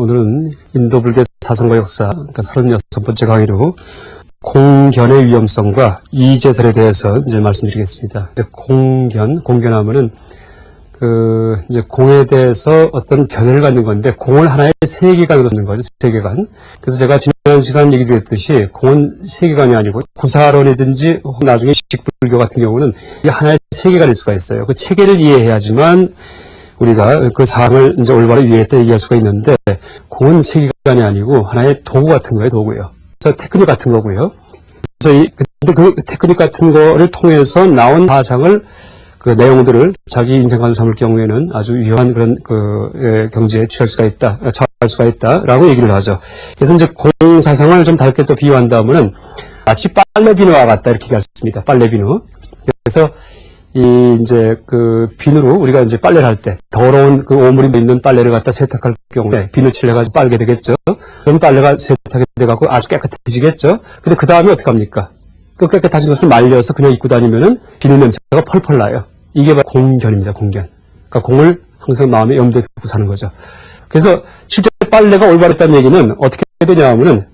오늘은 인도불교 사상과 역사, 그러니까 36번째 강의로 공견의 위험성과 이제설에 대해서 이제 말씀드리겠습니다. 이제 공견하면은 이제 공에 대해서 어떤 견해를 갖는 건데, 공을 하나의 세계관으로 쓰는 거죠, 세계관. 그래서 제가 지난 시간 얘기 드렸듯이, 공은 세계관이 아니고, 구사론이든지, 혹은 나중에 식불교 같은 경우는 이게 하나의 세계관일 수가 있어요. 그 체계를 이해해야지만 우리가 그 사항을 이제 올바로 이해했다 얘기할 수가 있는데, 공은 세계관이 아니고 하나의 도구 같은 거예요, 도구예요. 그래서 테크닉 같은 거고요. 그래서 근데 그 테크닉 같은 거를 통해서 나온 사상을, 그 내용들을 자기 인생관으로 삼을 경우에는 아주 위험한 그런 경지에 처할 수가 있다라고 얘기를 하죠. 그래서 이제 공사상을 좀 다르게 또 비유한다면은 마치 빨래비누와 같다 이렇게 얘기했습니다. 빨래비누. 그래서 이제 그 비누로 우리가 이제 빨래를 할 때 더러운 그 오물이 있는 빨래를 갖다 세탁할 경우에 비누칠을 해가지고 빨게 되겠죠. 그럼 빨래가 세탁이 돼갖고 아주 깨끗해지겠죠. 근데 그 다음에 어떻게 합니까? 그 깨끗해진 것을 말려서 그냥 입고 다니면은 비누 냄새가 펄펄 나요. 이게 바로 공견입니다, 공견. 그러니까 공을 항상 마음에 염두에 두고 사는 거죠. 그래서 실제 빨래가 올바랐다는 얘기는 어떻게 되냐 하면은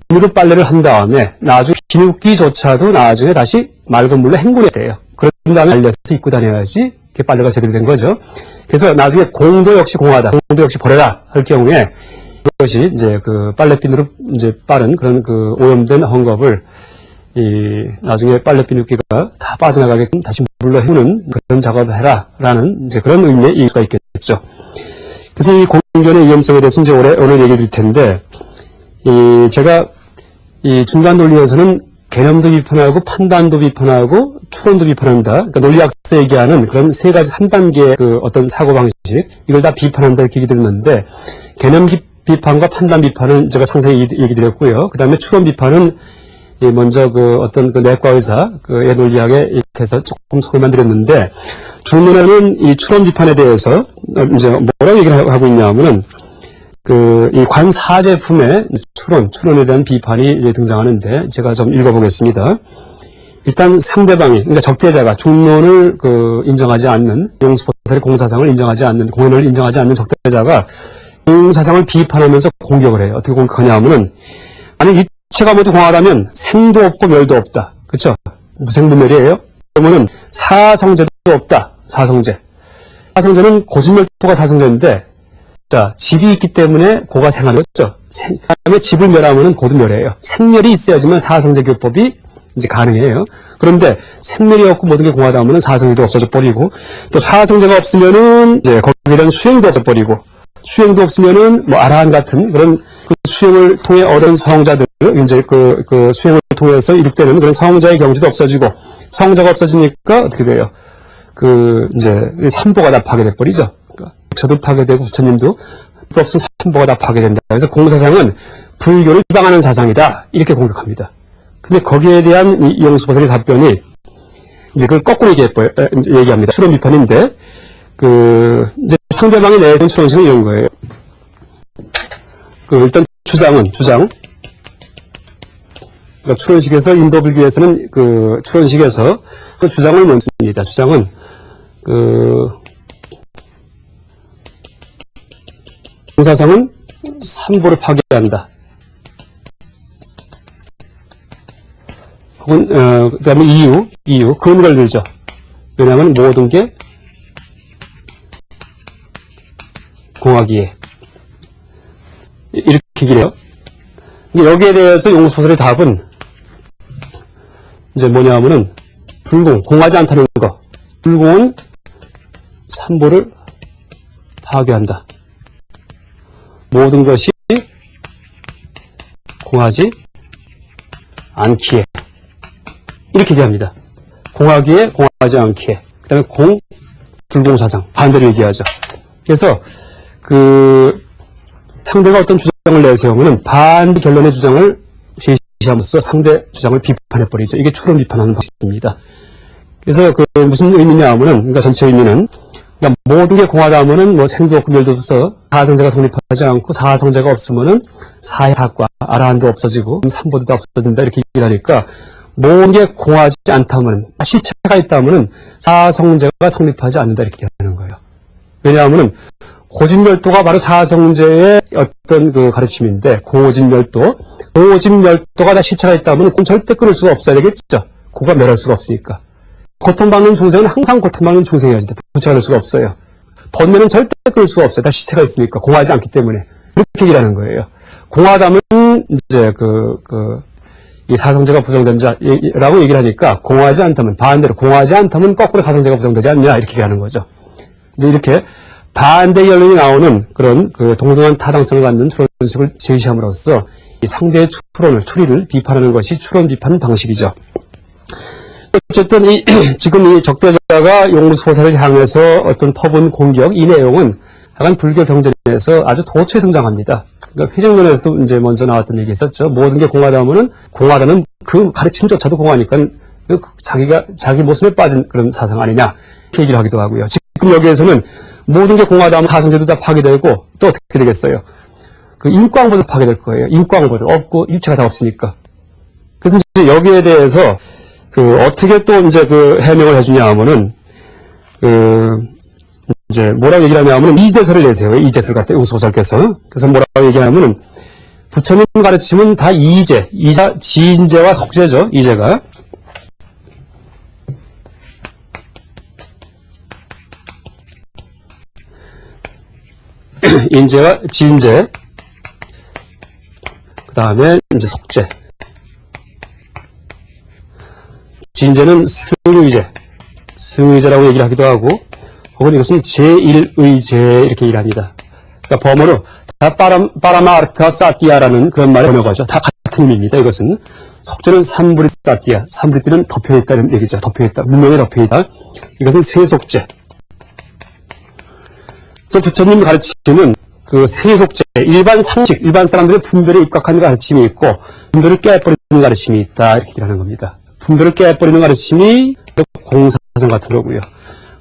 비누로 빨래를 한 다음에 나중에 비누기조차도 나중에 다시 맑은 물로 헹구려야 돼요. 그런 다음에 말려서 입고 다녀야지 이렇게 빨래가 제대로 된 거죠. 그래서 나중에 공도 역시 공하다, 공도 역시 버려라 할 경우에 이것이 이제 그 빨래비누로 이제 빠른 그런 그 오염된 헝겊을 나중에 빨래비누기가 다 빠져나가게끔 다시 물로 헹구는 그런 작업을 해라라는 이제 그런 의미의 이유가 있겠죠. 그래서 이 공견의 위험성에 대해서 이제 오늘 얘기 드릴 텐데, 제가 이 중간 논리에서는 개념도 비판하고 판단도 비판하고 추론도 비판한다. 그러니까 논리학에서 얘기하는 그런 세 가지 3단계의 그 어떤 사고방식, 이걸 다 비판한다 이렇게 얘기 드렸는데, 개념 비판과 판단 비판은 제가 상세히 얘기 드렸고요. 그 다음에 추론 비판은 먼저 그 어떤 그 내과 의사 그의 논리학에 이렇게 해서 조금 소개만 드렸는데, 중론에는 이 추론 비판에 대해서 이제 뭐라고 얘기를 하고 있냐면은 이 관사제품의 추론에 대한 비판이 이제 등장하는데, 제가 좀 읽어보겠습니다. 일단 상대방이, 그러니까 적대자가 중론을 인정하지 않는, 용수포설의 공사상을 인정하지 않는, 공연을 인정하지 않는 적대자가 공사상을 비판하면서 공격을 해요. 어떻게 공격하냐 하면은, 아니 이체가 모두 공하다면 생도 없고 멸도 없다. 그렇죠? 무생무멸이에요. 그러면은 사성제도 없다. 사성제. 사성제는 고진멸도가 사성제인데, 자, 집이 있기 때문에 고가 생활이었죠. 그다음에 집을 멸하면은 고도 멸이에요. 생멸이 있어야지만 사성제 교법이 이제 가능해요. 그런데 생멸이 없고 모든 게 공하다 하면은 사성제도 없어져 버리고, 또 사성제가 없으면은 이제 거기에 대한 수행도 없어 버리고, 수행도 없으면은 뭐 아라한 같은 그런 그 수행을 통해 얻은 성자들, 이제 그 수행을 통해서 이룩되는 그런 성자의 경지도 없어지고, 성자가 없어지니까 어떻게 돼요? 이제 삼보가 다 파괴돼버리죠. 그러니까 저도 파괴되고 부처님도 없은 삼보가 다 파괴된다. 그래서 공사상은 불교를 비방하는 사상이다. 이렇게 공격합니다. 근데 거기에 대한 이 용수보살의 답변이 이제 그걸 거꾸로 얘기합니다. 추론 비판인데, 이제 상대방이 내세운 추론식은 이런 거예요. 일단 주장. 그러니까 추론식에서, 인도불교에서는 추론식에서 그 주장을 묻습니다. 주장은, 공사상은 삼보를 파괴한다. 혹은, 그 다음에 이유, 근거를 들죠. 왜냐하면 모든 게 공하기에. 이렇게 얘기를 해요. 여기에 대해서 용수포설의 답은 이제 뭐냐 하면은 불공, 공하지 않다는 거. 불공은 삼보를 파괴한다. 모든 것이 공하지 않기에. 이렇게 얘기합니다. 공하기에, 공하지 않기에. 그 다음에 불공사상. 반대로 얘기하죠. 그래서 상대가 어떤 주장을 내세우면 반대 결론의 주장을 제시함으로써 상대 주장을 비판해버리죠. 이게 추론 비판하는 방식입니다. 그래서 무슨 의미냐 하면은, 그러니까 전체 의미는, 그러니까 모든 게 공하다 하면은 뭐 생도 없고 멸도 없어 사성제가 성립하지 않고, 사성제가 없으면은 사과, 아라한도 없어지고, 삼보도 다 없어진다 이렇게 얘기를 하니까, 모든 게 공하지 않다면, 실체가 있다면은 사성제가 성립하지 않는다 이렇게 얘기하는 거예요. 왜냐하면은 호진멸도가 바로 사성제의 어떤 그 가르침인데, 고호진멸도. 고호진멸도가 다 시차가 있다면 그건 절대 끊을 수가 없어야 되겠죠. 고가 멸할 수가 없으니까. 고통받는 중생은 항상 고통받는 중생이어야지 부처가 될 수가 없어요. 번뇌는 절대 끊을 수가 없어요. 다 시차가 있으니까. 공하지 않기 때문에. 이렇게 얘기하는 거예요. 공하다면 이제 이 사성제가 부정된 자라고 얘기를 하니까, 공하지 않다면, 반대로 공하지 않다면 거꾸로 사성제가 부정되지 않냐, 이렇게 얘기하는 거죠. 이제 이렇게 반대 결론이 나오는 그런 그 동등한 타당성을 갖는 추론식을 제시함으로써 이 상대의 추리를 비판하는 것이 추론 비판 방식이죠. 어쨌든 지금 이 적대자가 용수호사를 향해서 어떤 퍼본 공격, 이 내용은 약간 불교 경전에서 아주 도처에 등장합니다. 그러니까 회쟁론에서도 이제 먼저 나왔던 얘기 있었죠. 모든 게 공하다면은, 공하다는 그 가르침조차도 공하니까 자기 모습에 빠진 그런 사상 아니냐, 이렇게 얘기를 하기도 하고요. 지금 여기에서는 모든 게 공하다면 사성제도 다 파괴되고, 또 어떻게 되겠어요? 그 인과응보도 파괴될 거예요. 인과응보도 없고, 일체가 다 없으니까. 그래서 이제 여기에 대해서 어떻게 또 이제 해명을 해주냐 하면은, 이제 뭐라고 얘기를 하냐면은 이제설을 내세요. 이제설 같은 우소설께서. 그래서 뭐라고 얘기하냐면은 부처님 가르침은 다 이제, 지인제와 속제죠. 이제가. 인제와 지인제. 그 다음에 이제 속제. 지인제는 승의제라고 얘기를 하기도 하고, 혹은 이것은 제1의제 이렇게 얘기를 합니다. 그러니까 범어로 다 파라마르타 사티아라는 그런 말을 번역하죠. 다 같은 의미입니다. 이것은 속제는 삼브리 사티아, 삼브리띠는 덮여있다는 얘기죠. 덮여있다, 문명에 덮여있다. 이것은 세속제. 그래서 부처님 가르침은 그 세속제, 일반 상식, 일반 사람들의 분별에 입각한 가르침이 있고, 분별을 깨버리는 가르침이 있다, 이렇게 얘기하는 겁니다. 분별을 깨버리는 가르침이 공사성 같은 거고요.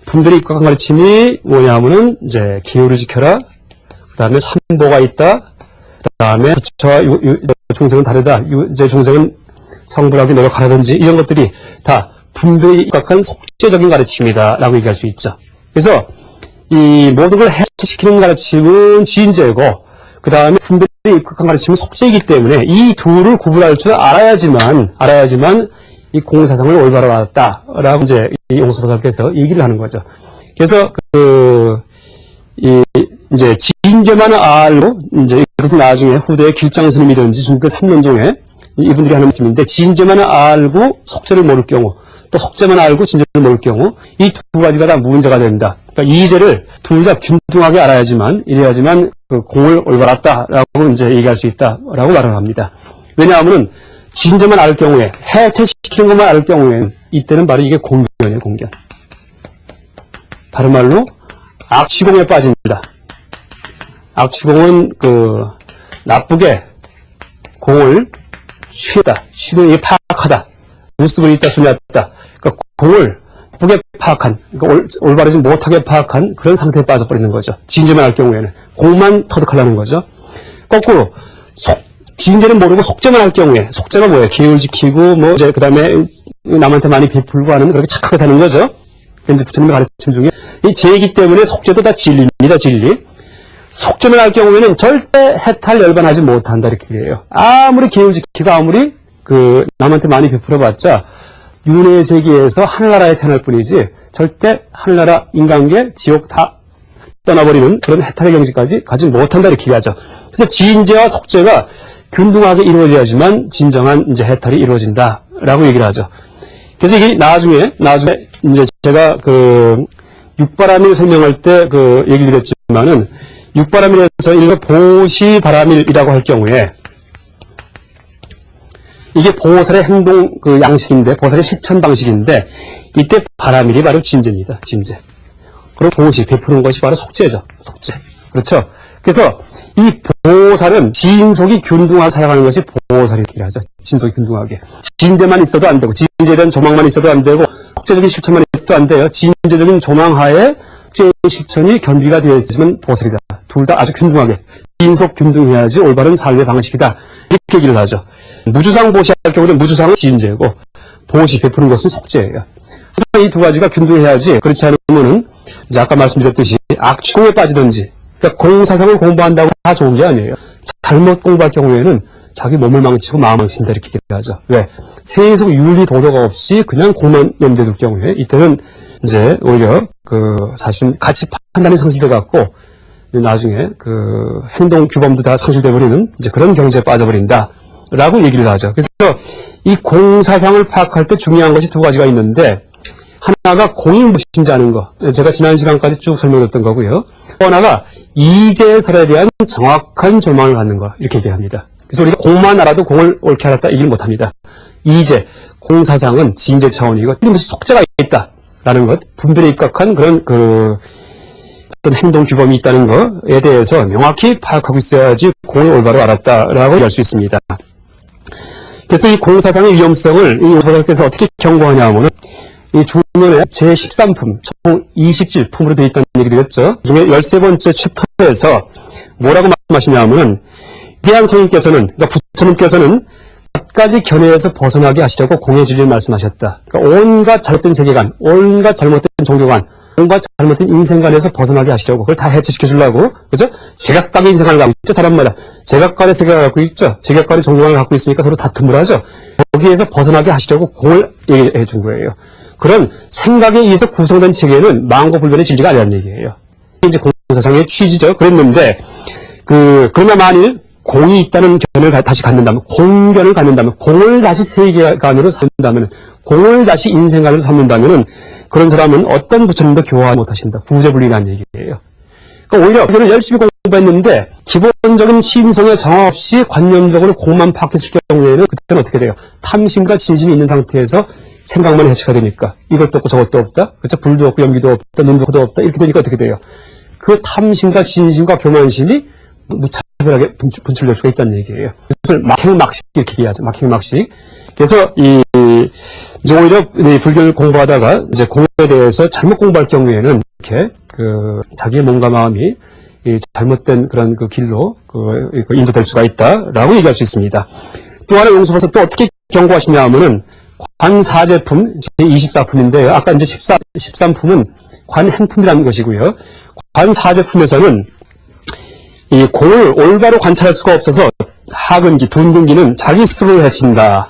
분별이 입각한 가르침이 뭐냐 하면은, 이제, 기호를 지켜라. 그 다음에 삼보가 있다. 그 다음에 부처와 중생은 다르다. 이제 중생은 성불하게 노력하라든지, 이런 것들이 다 분별이 입각한 속죄적인 가르침이다. 라고 얘기할 수 있죠. 그래서, 이 모든 걸 해체시키는 가르침은 지인제고, 그 다음에 분별이 입각한 가르침은 속죄이기 때문에, 이 둘을 구분할 줄 알아야지만, 이 공사상을 올바로 알았다라고 이제 이 용수보살께서 얘기를 하는 거죠. 그래서 이제 지인제만 알고, 이제 이것은 나중에 후대의 길장스님이든지 중국 3년종에 이분들이 하는 말씀인데, 지인제만 알고 속죄를 모를 경우, 또 속죄만 알고 진제를 모를 경우, 이 두 가지가 다 문제가 된다. 그러니까 이제를 둘 다 균등하게 알아야지만, 이래야지만 그 공을 올바로 알았다라고 이제 얘기할 수 있다라고 말을 합니다. 왜냐하면은 진제만 알 경우에, 해체시키는 것만 알 경우에, 이때는 바로 이게 공견이에요, 공견. 다른 말로, 악취공에 빠진다. 악취공은 나쁘게 공을 취했다. 취는 이게 파악하다. 모습을 있다, 소리났다. 그러니까 공을 나쁘게 파악한, 그러니까 올바르지 못하게 파악한 그런 상태에 빠져버리는 거죠. 진제만 알 경우에는. 공만 터득하려는 거죠. 거꾸로, 진제는 모르고 속죄만 할 경우에, 속죄가 뭐예요? 계율 지키고, 이제, 그 다음에 남한테 많이 베풀고 하는 그렇게 착하게 사는 거죠. 이제 부처님의 가르침 중에. 이 제이기 때문에 속죄도 다 진리입니다, 진리. 속죄만 할 경우에는 절대 해탈 열반하지 못한다, 이렇게 해요. 아무리 계율 지키고, 아무리 남한테 많이 베풀어봤자, 윤회의 세계에서 하늘나라에 태어날 뿐이지, 절대 하늘나라, 인간계, 지옥 다 떠나버리는 그런 해탈의 경지까지 가지 못한다, 이렇게 얘기하죠. 그래서 지인제와 속죄가 균등하게 이루어져야지만 진정한 이제 해탈이 이루어진다라고 얘기를 하죠. 그래서 이게 나중에 이제 제가 육바라밀 설명할 때 얘기를 드렸지만은, 육바라밀에서 일부 보시바라밀이라고 할 경우에, 이게 보살의 행동 양식인데, 보살의 실천 방식인데, 이때 바라밀이 바로 진제입니다, 진제. 그리고 보시, 베푸는 것이 바로 속죄죠, 속죄. 그렇죠? 그래서 이 보살은 진속이 균등하게 살아가는 것이 보살이라고 하죠. 진속이 균등하게. 진제만 있어도 안 되고, 진제에 대한 조망만 있어도 안 되고, 속죄적인 실천만 있어도 안 돼요. 진제적인 조망하에 속죄의 실천이 겸비가 되어 있으면 보살이다. 둘 다 아주 균등하게. 진속 균등해야지 올바른 삶의 방식이다. 이렇게 얘기를 하죠. 무주상 보시할 경우는 무주상은 진제고, 보시, 베푸는 것은 속죄예요. 그래서 이 두 가지가 균등해야지, 그렇지 않으면은, 이제 아까 말씀드렸듯이 악취공에 빠지든지, 그러니까 공사상을 공부한다고 다 좋은 게 아니에요. 잘못 공부할 경우에는 자기 몸을 망치고 마음 망친다 이렇게 얘기하죠. 왜? 세속 윤리 도덕 없이 그냥 공만 염두에 둘 경우에 이때는 이제 오히려 사실 가치 판단이 상실돼 갖고 나중에 행동 규범도 다 상실돼 버리는 이제 그런 경제에 빠져버린다라고 얘기를 하죠. 그래서 이 공사상을 파악할 때 중요한 것이 두 가지가 있는데 하나가 공이 무엇인지 아는 거. 제가 지난 시간까지 쭉 설명했던 거고요. 또 하나가 이제설에 대한 정확한 조망을 갖는 거. 이렇게 얘기합니다. 그래서 우리가 공만 알아도 공을 옳게 알았다 얘기를 못합니다. 이제 공사상은 진제 차원이고 무슨 속죄가 있다라는 것, 분별에 입각한 그런 어떤 행동 규범이 있다는 것에 대해서 명확히 파악하고 있어야지 공을 올바로 알았다라고 얘기할 수 있습니다. 그래서 이 공사상의 위험성을 이 오소설께서 어떻게 경고하냐 하면은 이 중년의 제13품, 총 20질품으로 되어 있다는 얘기 드렸죠. 이 중에 13번째 챕터에서 뭐라고 말씀하시냐 하면은 위대한 성인께서는, 그러니까 부처님께서는 갖가지 견해에서 벗어나게 하시려고 공의 진리를 말씀하셨다. 그러니까 온갖 잘못된 세계관, 온갖 잘못된 종교관, 온갖 잘못된 인생관에서 벗어나게 하시려고 그걸 다 해체시켜 주려고, 그죠? 제각각의 인생관을 갖고 있죠, 사람마다. 제각각의 세계관을 갖고 있죠. 제각각의 종교관을 갖고 있으니까 서로 다툼을 하죠. 거기에서 벗어나게 하시려고 공을 얘기해 준 거예요. 그런 생각에 의해서 구성된 체계는 망고불변의 진리가 아니라는 얘기예요. 이제 공사상의 취지죠. 그랬는데, 그러나 만일 공이 있다는 견을 다시 갖는다면, 공견을 갖는다면, 공을 다시 세계관으로 삼는다면, 공을 다시 인생관으로 삼는다면, 그런 사람은 어떤 부처님도 교화 못하신다. 구제불리라는 얘기예요. 그러니까 오히려 그걸 열심히 공부했는데, 기본적인 심성의 정화 없이 관념적으로 공만 파악했을 경우에는, 그때는 어떻게 돼요? 탐심과 진심이 있는 상태에서 생각만 해체가 되니까 이것도 없고 저것도 없다. 그렇죠? 불도 없고 연기도 없다. 눈도 코도 없다. 이렇게 되니까 어떻게 돼요? 그 탐심과 진심과 교만심이 무차별하게 분출될 수가 있다는 얘기예요. 그것을 막행막식 이렇게 얘기하죠. 막행막식. 그래서 이제 오히려 이 불교를 공부하다가 이제 공에 대해서 잘못 공부할 경우에는 이렇게 자기의 몸과 마음이 이 잘못된 그런 길로 인도될 수가 있다라고 얘기할 수 있습니다. 또 하나 용서해서 또 어떻게 경고하시냐 하면은 관사제품 제24품인데요. 아까 이제 13품은 관행품이라는 것이고요. 관사제품에서는 이 공을 올바로 관찰할 수가 없어서 하근기, 둔근기는 자기 스스로를 해친다.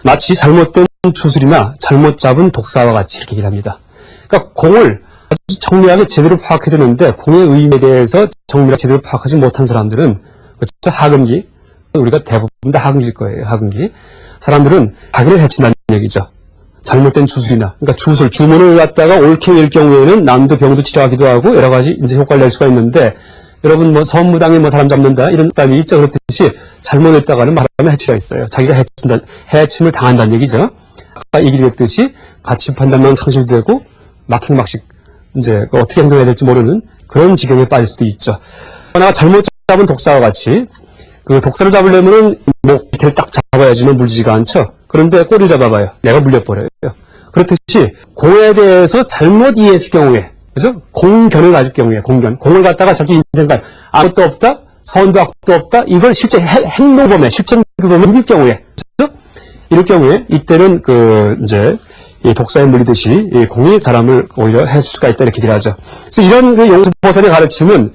마치 잘못된 주술이나 잘못 잡은 독사와 같이 이렇게 얘기를 합니다. 그러니까 공을 아주 정밀하게 제대로 파악해야 되는데 공의 의미에 대해서 정밀하게 제대로 파악하지 못한 사람들은 그렇죠? 하근기, 우리가 대부분 다 하근기일 거예요. 하근기. 사람들은 자기를 해친다는 얘기죠. 잘못된 주술이나, 그러니까 주문을 갖다가 옳게 외울 경우에는 남도 병도 치료하기도 하고 여러 가지 이제 효과를 낼 수가 있는데, 여러분 선무당에 사람 잡는다 이런 답이 있죠. 그렇듯이 잘못했다가는 말하면 해치가 있어요. 자기가 해침을 당한다는 얘기죠. 아까 얘기했듯이 가치 판단만 상실되고 막행막식 이제 어떻게 행동해야 될지 모르는 그런 지경에 빠질 수도 있죠. 하나가 잘못 잡은 독사와 같이 독사를 잡으려면은 밑에를 딱 잡아야지는 물리지가 않죠. 그런데 꼬리를 잡아봐요. 내가 물려버려요. 그렇듯이 공에 대해서 잘못 이해했을 경우에, 그죠? 공견을 가질 경우에, 공을 갖다가 자기 인생관, 아무것도 없다, 선도 악도 없다, 이걸 실제 행동범에, 실천규범에 이길 경우에, 그죠? 이럴 경우에, 이때는 이제, 이 독사에 물리듯이, 이 공이 사람을 오히려 해줄 수가 있다, 이렇게 얘기를 하죠. 그래서 이런 용수보살의 가르침은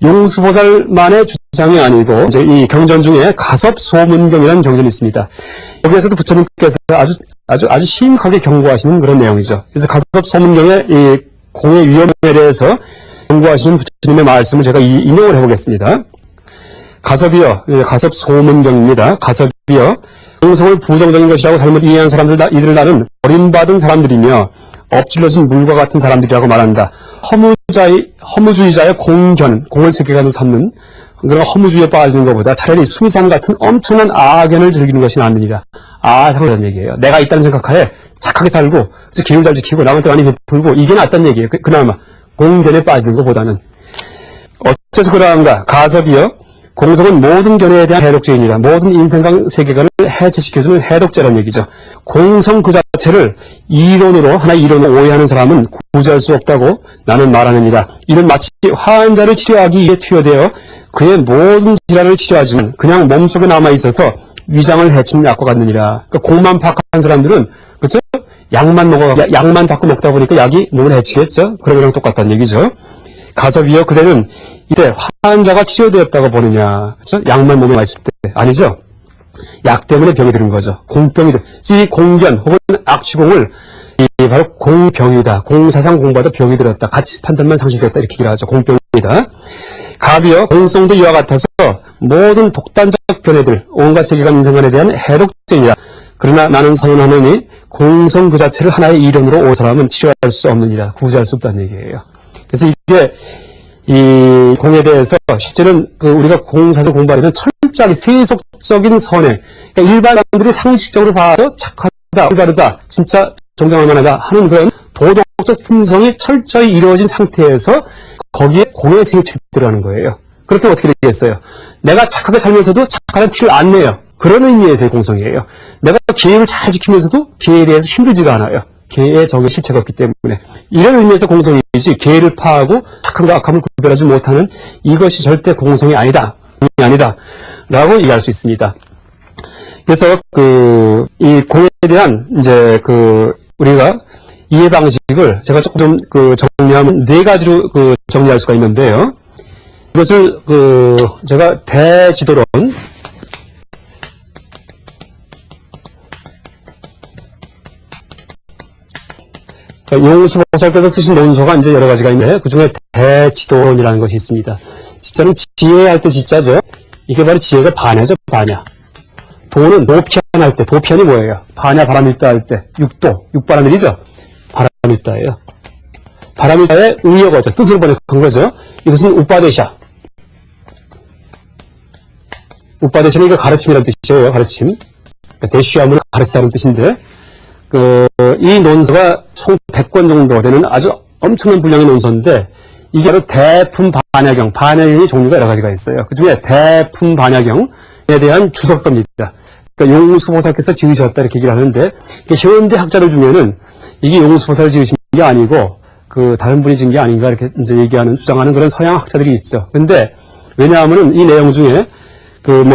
용수보살만의 주장이 아니고, 이제 이 경전 중에 가섭소문경이라는 경전이 있습니다. 여기에서도 부처님께서 아주 심하게 경고하시는 그런 내용이죠. 그래서 가섭소문경의 이 공의 위험에 대해서 경고하시는 부처님의 말씀을 제가 인용을 해보겠습니다. 가섭이여, 가섭소문경입니다. 가섭이여, 공성을 부정적인 것이라고 잘못 이해한 사람들, 이들을 나는 버림받은 사람들이며 엎질러진 물과 같은 사람들이라고 말한다. 허무주의자의 공을 세계관으로 삼는 그런 허무주의에 빠지는 것보다 차라리 수미산 같은 엄청난 아견을 즐기는 것이 낫느니라. 상관이라는 얘기예요. 내가 있다는 생각하에 착하게 살고 기운 잘 지키고 남한테 많이 베풀고 이게 낫다는 얘기예요. 그나마 공견에 빠지는 것보다는. 어째서 그러한가? 가섭이여, 공성은 모든 견해에 대한 해독제이니라. 모든 인생관 세계관을 해체시켜주는 해독제라는 얘기죠. 공성 그 자체를 하나의 이론으로 오해하는 사람은 구제할 수 없다고 나는 말하느니라. 이는 마치 환자를 치료하기 위해 투여되어 그의 모든 질환을 치료하지만 그냥 몸속에 남아있어서 위장을 해치는 약과 같느니라. 그러니까 공만 파악한 사람들은, 그렇죠? 약만 자꾸 먹다 보니까 약이 몸을 해치겠죠? 그런 거랑 똑같다는 얘기죠. 가섭이여 그대는 이때 환자가 치료되었다고 보느냐. 그렇죠? 약만 몸에 와 있을 때. 아니죠. 약 때문에 병이 드는 거죠. 공병이 이 공견 혹은 악취공을 이 바로 공병이다. 공사상 공부하다 병이 들었다. 가치 판단만 상실됐다. 이렇게 얘기를 하죠. 공병이다. 갑이여 공성도 이와 같아서 모든 독단적 변해들 온갖 세계관 인생관에 대한 해독제이다. 그러나 나는 선언하노니 공성 그 자체를 하나의 이론으로 온 사람은 치료할 수 없느니라. 구제할 수 없다는 얘기예요. 그래서 이게 이 공에 대해서 실제는 우리가 공사상 공부하려면 철저하게 세속적인 선행, 그러니까 일반 사람들이 상식적으로 봐서 착하다, 올바르다, 진짜 존경할 만하다 하는 그런 도덕적 품성이 철저히 이루어진 상태에서 거기에 공의 생이 들어가는 거예요. 그렇게 어떻게 되겠어요? 내가 착하게 살면서도 착하다는 티를 안 내요. 그런 의미에서의 공성이에요. 내가 계율을 잘 지키면서도 계에 대해서 힘들지가 않아요. 계의 적의 실체가 없기 때문에. 이런 의미에서 공성이지 계를 파하고 착함과 악함을 구별하지 못하는 이것이 절대 공성이 아니다. 아니다. 라고 얘기할 수 있습니다. 그래서 이 공에 대한 이제 우리가 이해 방식을 제가 조금 정리하면 네 가지로 정리할 수가 있는데요. 이것을 제가 대지도론 용수보살께서 쓰신 논소가 이제 여러 가지가 있는데 그 중에 대지도론이라는 것이 있습니다. 지자는 지혜할 때 지자죠. 이게 바로 지혜가 반야죠, 반야. 도는 도피안할 때, 도피안이 뭐예요? 반야 바람일다 할 때, 육바람일이죠. 바람일다예요. 바람일다의 의역어죠. 뜻으로 번역한 거죠. 이것은 우빠데샤. 우빠데샤는 이거 가르침이라는 뜻이에요. 가르침. 대쉬함을 가르치다는 뜻인데 이 논서가 총 100권 정도 되는 아주 엄청난 분량의 논서인데 이게 바로 대품 반야경, 반야경의 종류가 여러 가지가 있어요. 그 중에 대품 반야경에 대한 주석서입니다. 그러니까 용수보살께서 지으셨다 이렇게 얘기를 하는데 현대 학자들 중에는 이게 용수보살이 지으신 게 아니고 다른 분이 지은 게 아닌가 이렇게 이제 주장하는 그런 서양 학자들이 있죠. 근데 왜냐하면은 이 내용 중에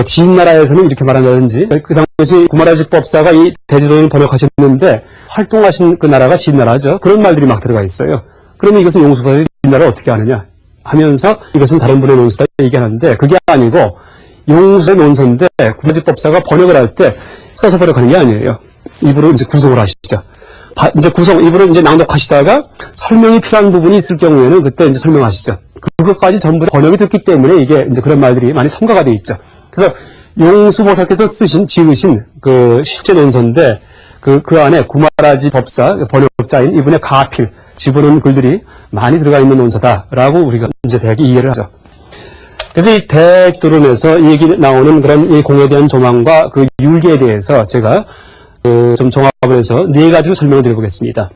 지인나라에서는 이렇게 말한다든지, 그 당시 구마라지 법사가 이 대지도를 번역하셨는데, 활동하신 그 나라가 지인나라죠. 그런 말들이 막 들어가 있어요. 그러면 이것은 용수보살이 지인나라를 어떻게 아느냐 하면서 이것은 다른 분의 논서다 얘기하는데, 그게 아니고, 용수의 논서인데, 구마라지 법사가 번역을 할 때 써서 번역하는 게 아니에요. 입으로 이제 구성을 하시죠. 이제 입으로 이제 낭독하시다가 설명이 필요한 부분이 있을 경우에는 그때 이제 설명하시죠. 그것까지 전부 번역이 됐기 때문에 이게 이제 그런 말들이 많이 첨가가 되어 있죠. 그래서 용수보살께서 지으신 실제 논서인데 그 안에 구마라지 법사 번역자인 이분의 가필 집어넣은 글들이 많이 들어가 있는 논서다라고 우리가 이제 대략 이해를 하죠. 그래서 이 대지도론에서 이 얘기 나오는 그런 이 공에 대한 조망과 그 율계에 대해서 제가 좀 종합을 해서 네 가지로 설명을 드려보겠습니다.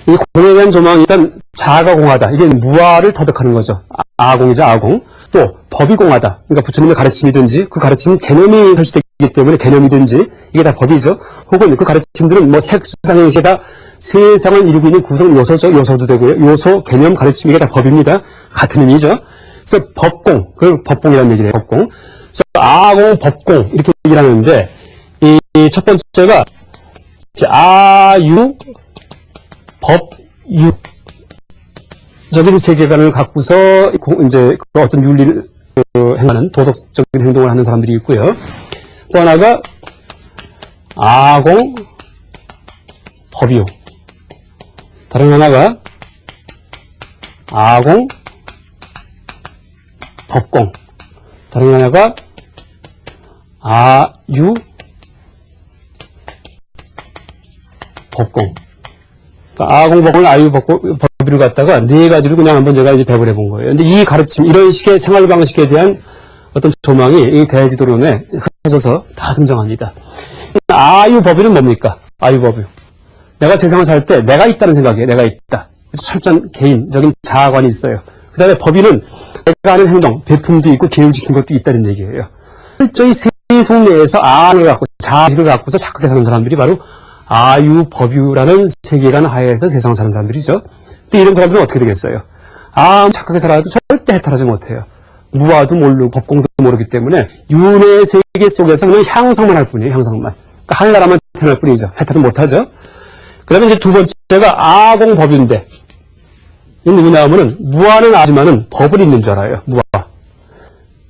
이 공에 대한 조망이 일단 자아가 공하다. 이게 무아를 터득하는 거죠. 아공이죠, 아공. 또 법이 공하다. 그러니까 부처님의 가르침이든지 그 가르침은 개념이 설치되기 때문에 개념이든지 이게 다 법이죠. 혹은 그 가르침들은 색수상행시에다 세상을 이루고 있는 구성 요소죠. 요소도 되고요. 요소, 개념, 가르침 이게 다 법입니다. 같은 의미죠. 그래서 법공, 그걸 법공이라는 얘기를 해요. 법공. 그래서 아공, 법공 이렇게 얘기를 하는데 이 첫 번째가 아유, 법유 적인 세계관을 갖고서 이제 어떤 윤리를 행하는 도덕적인 행동을 하는 사람들이 있고요. 또 하나가 아공, 법유. 다른 하나가 아공, 법공. 다른 하나가 아유, 법공. 그러니까 아공, 법공을 아유, 법유를 갖다가 네 가지로 그냥 한번 제가 이제 배분해 본 거예요. 근데 이 가르침, 이런 식의 생활 방식에 대한 어떤 조망이 이 대지도론에 흩어져서 다 등장합니다. 아유, 법유는 뭡니까? 아유, 법유. 내가 세상을 살 때 내가 있다는 생각이에요. 내가 있다. 철저한 개인적인 자아관이 있어요. 그 다음에 법유는 내가 하는 행동, 배품도 있고 계율 지킨 것도 있다는 얘기예요. 철저히 세속 내에서 아를 갖고, 자아를 갖고서 착하게 사는 사람들이 바로 아유, 법유라는 세계관 하에서 세상을 사는 사람들이죠. 근데 이런 사람들은 어떻게 되겠어요? 착하게 살아도 절대 해탈하지 못해요. 무아도 모르고 법공도 모르기 때문에 윤회 세계 속에서 그냥 향상만 할 뿐이에요. 향상만. 그러니까 하늘나라만 태어날 뿐이죠. 해탈은 못하죠. 그 다음에 이제 두 번째가 아공법유인데 이건 누구냐 하면은 무아는 아지만은 법을 있는 줄 알아요. 무아.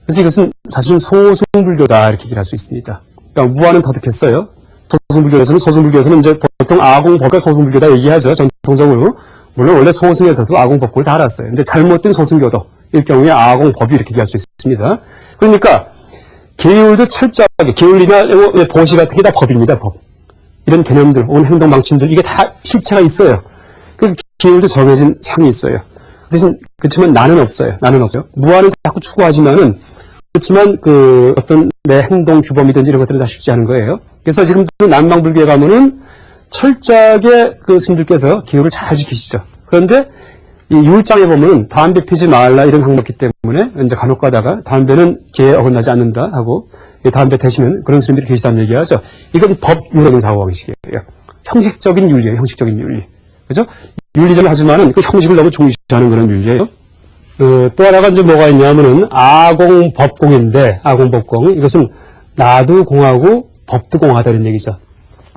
그래서 이것은 사실은 소승불교다 이렇게 얘기를 할 수 있습니다. 그러니까 무아는 터득했어요. 소승불교에서는 이제 보통 아공법과 소승불교다 얘기하죠. 전통적으로. 물론 원래 소승에서도 아공법을 다 알았어요. 근데 잘못된 소승교도 일 경우에 아공법이 이렇게 얘기할 수 있습니다. 그러니까 계율도 철저하게 계율이나 보시 같은 게 다 법입니다. 법. 이런 개념들, 혹은 행동 방침들 이게 다 실체가 있어요. 그 계율도 정해진 상이 있어요. 대신 그렇지만 나는 없어요. 나는 없어요. 무아는 자꾸 추구하지만은 그렇지만 그 어떤 내 행동 규범이든지 이런 것들은 다 쉽지 않은 거예요. 그래서 지금도 남방불교에 가면은 철저하게 그 스님들께서 계율을 잘 지키시죠. 그런데 이 율장에 보면은 담배 피지 말라 이런 항목이 있기 때문에 이제 간혹 가다가 담배는 계에 어긋나지 않는다 하고 담배 대시는 그런 스님들이 계시다는 얘기하죠. 이건 법유라는 사고방식이에요. 형식적인 윤리예요. 형식적인 윤리. 그죠? 윤리적인 하지만은 그 형식을 너무 중시하는 그런 윤리예요. 또 하나가 이제 뭐가 있냐면은 아공법공인데 아공법공 이것은 나도 공하고 법도 공하다 이런 얘기죠.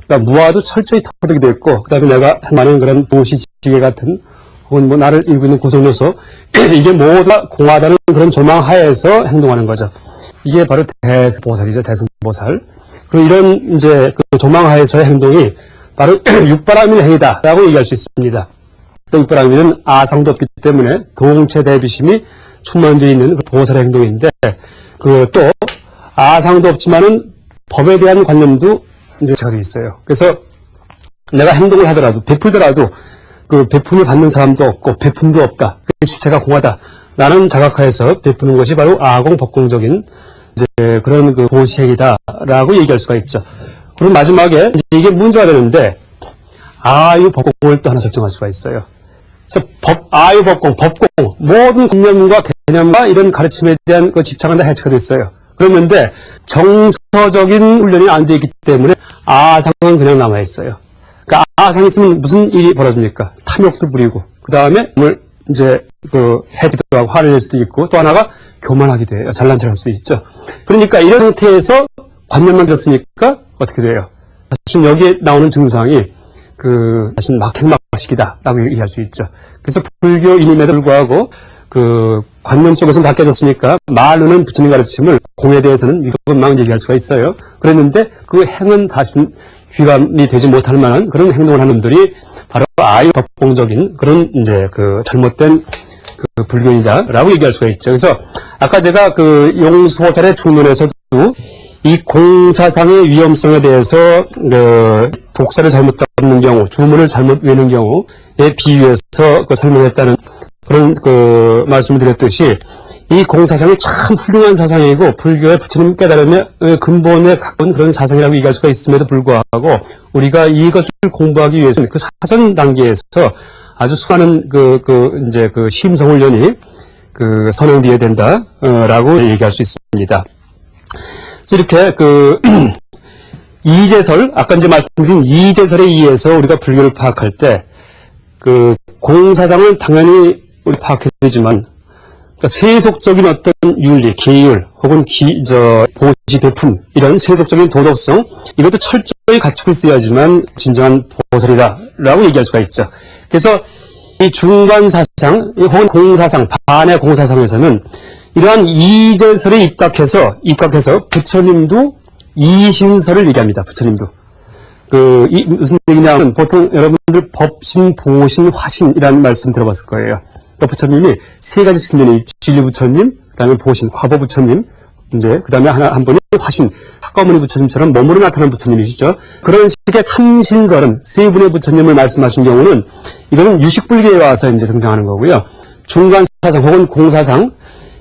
그러니까 무아도 철저히 터득이 되어 있고 그다음에 내가 많은 그런 도시지계 같은 혹은 뭐 나를 이루고 있는 구성요소 이게 모두 다 공하다는 그런 조망 하에서 행동하는 거죠. 이게 바로 대승보살이죠. 대승보살. 그리고 이런 이제 그 조망 하에서의 행동이 바로 육바라밀 행위다라고 얘기할 수 있습니다. 육바라밀은 아상도 없기 때문에 동체 대비심이 충만되어 있는 그 보살의 행동인데 그 또 아상도 없지만은 법에 대한 관념도 이제 제가 있어요. 그래서 내가 행동을 하더라도 베풀더라도 그 베품을 받는 사람도 없고 베품도 없다. 그 실체가 공하다. 라는 자각하에서 베푸는 것이 바로 아공법공적인 이제 그런 그 보시행이다라고 얘기할 수가 있죠. 그럼 마지막에 이제 이게 문제가 되는데 아유법공을 또 하나 설정할 수가 있어요. 그래서 아유법공, 법공 모든 관념과 개념과 이런 가르침에 대한 그 집착은 다 해체가 됐어요. 그런데 정서적인 훈련이 안 되어 있기 때문에 아상은 그냥 남아 있어요. 그러니까 아상이 있으면 무슨 일이 벌어집니까? 탐욕도 부리고 그 다음에 뭘 이제 그 해기도 하고 화를 낼 수도 있고 또 하나가 교만하게 돼요. 잘난 척할 수 있죠. 그러니까 이런 상태에서 관념만 들었으니까 어떻게 돼요? 사실 여기에 나오는 증상이 그 사실 막행막식이다라고 얘기할 수 있죠. 그래서 불교인임에도 불구하고 그 관념 속에서 바뀌어졌으니까 말로는 부처님 가르침을 공에 대해서는 이것만 얘기할 수가 있어요. 그랬는데 그 행은 사실 귀감이 되지 못할 만한 그런 행동을 하는 놈들이 바로 아유법공적인 그런 이제 그 잘못된 그 불교이다라고 얘기할 수가 있죠. 그래서 아까 제가 그 용수보살의 중론에서도 이 공사상의 위험성에 대해서 그 독사를 잘못 잡는 경우, 주문을 잘못 외는 경우에 비유해서 그 설명했다는 그런 그 말씀을 드렸듯이 이 공사상이 참 훌륭한 사상이고 불교의 부처님 깨달음의 근본에 가까운 그런 사상이라고 얘기할 수가 있음에도 불구하고 우리가 이것을 공부하기 위해서는 그 사전 단계에서 아주 수많은 이제 그 심성훈련이 그 선행되어야 된다라고 얘기할 수 있습니다. 그래서 이렇게 그 이제설 아까 이제 말씀드린 이제설에 의해서 우리가 불교를 파악할 때 그 공사상은 당연히 우리 파악해야 되지만 그러니까 세속적인 어떤 윤리, 계율, 혹은 보시, 베품, 이런 세속적인 도덕성, 이것도 철저히 갖추고 있어야지만 진정한 보살이다라고 얘기할 수가 있죠. 그래서 이 중간사상, 혹은 공사상, 반의 공사상에서는 이러한 이제설에 입각해서 부처님도 이신설을 얘기합니다. 부처님도. 무슨 얘기냐면 보통 여러분들 법신, 보신, 화신이라는 말씀 들어봤을 거예요. 그러니까 부처님이 세 가지 측면이 진리 부처님, 그다음에 보신, 과보 부처님, 이제 그다음에 한 분이 화신, 석가모니 부처님처럼 몸으로 나타난 부처님이시죠. 그런 식의 삼신설은 세 분의 부처님을 말씀하신 경우는 이거는 유식불교에 와서 이제 등장하는 거고요. 중간사상 혹은 공사상,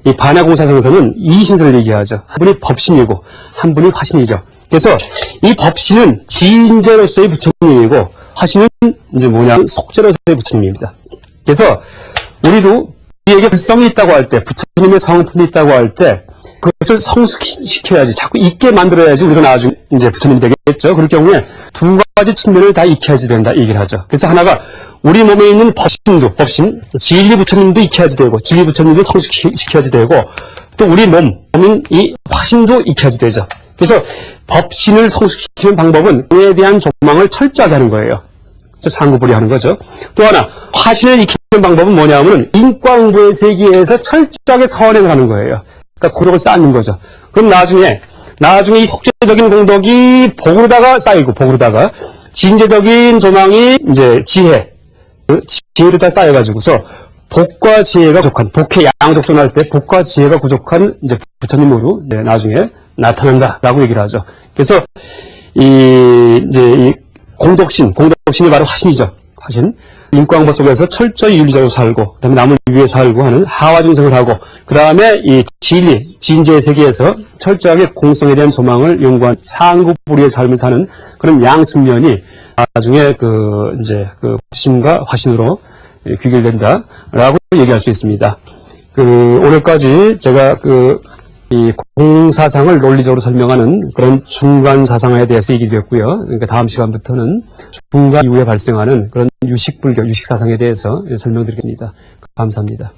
이 반야공사상에서는 이신설을 얘기하죠. 한 분이 법신이고 한 분이 화신이죠. 그래서 이 법신은 지인제로서의 부처님이고 화신은 이제 속죄로서의 부처님입니다. 그래서 우리도 우리에게 불성이 있다고 할 때, 부처님의 성품이 있다고 할 때, 그것을 성숙시켜야지, 자꾸 있게 만들어야지 우리가 나중에 이제 부처님이 되겠죠. 그럴 경우에 두 가지 측면을 다 익혀야지 된다, 이 얘기를 하죠. 그래서 하나가 우리 몸에 있는 법신, 진리 부처님도 익혀야지 되고, 진리 부처님도 성숙시켜야지 되고, 또 우리 몸인 이 화신도 익혀야지 되죠. 그래서 법신을 성숙시키는 방법은 그에 대한 조망을 철저하게 하는 거예요. 상구불이 하는 거죠. 또 하나, 화신을 익히는 방법은 뭐냐면 인과응보의 세계에서 철저하게 선행을 하는 거예요. 그러니까 고덕을 쌓는 거죠. 그럼 나중에 이 속죄적인 공덕이 복으로다가 쌓이고, 복으로다가 진재적인 조망이 이제 지혜로 다 쌓여가지고서 복과 지혜가 부족한, 복의 양족존할 때 복과 지혜가 부족한 이제 부처님으로 나중에 나타난다라고 얘기를 하죠. 그래서 이 공덕신이 바로 화신이죠. 화신. 인과응보 속에서 철저히 윤리적으로 살고, 그 다음에 남을 위해 살고 하는 하화중생을 하고, 그 다음에 이 진리, 진재의 세계에서 철저하게 공성에 대한 소망을 연구한 상구불의의 삶을 사는 그런 양측면이 나중에 신과 화신으로 귀결된다라고 얘기할 수 있습니다. 오늘까지 제가 이 공사상을 논리적으로 설명하는 그런 중간사상에 대해서 얘기를 드렸고요. 그러니까 다음 시간부터는 중간 이후에 발생하는 그런 유식불교, 유식사상에 대해서 설명드리겠습니다. 감사합니다.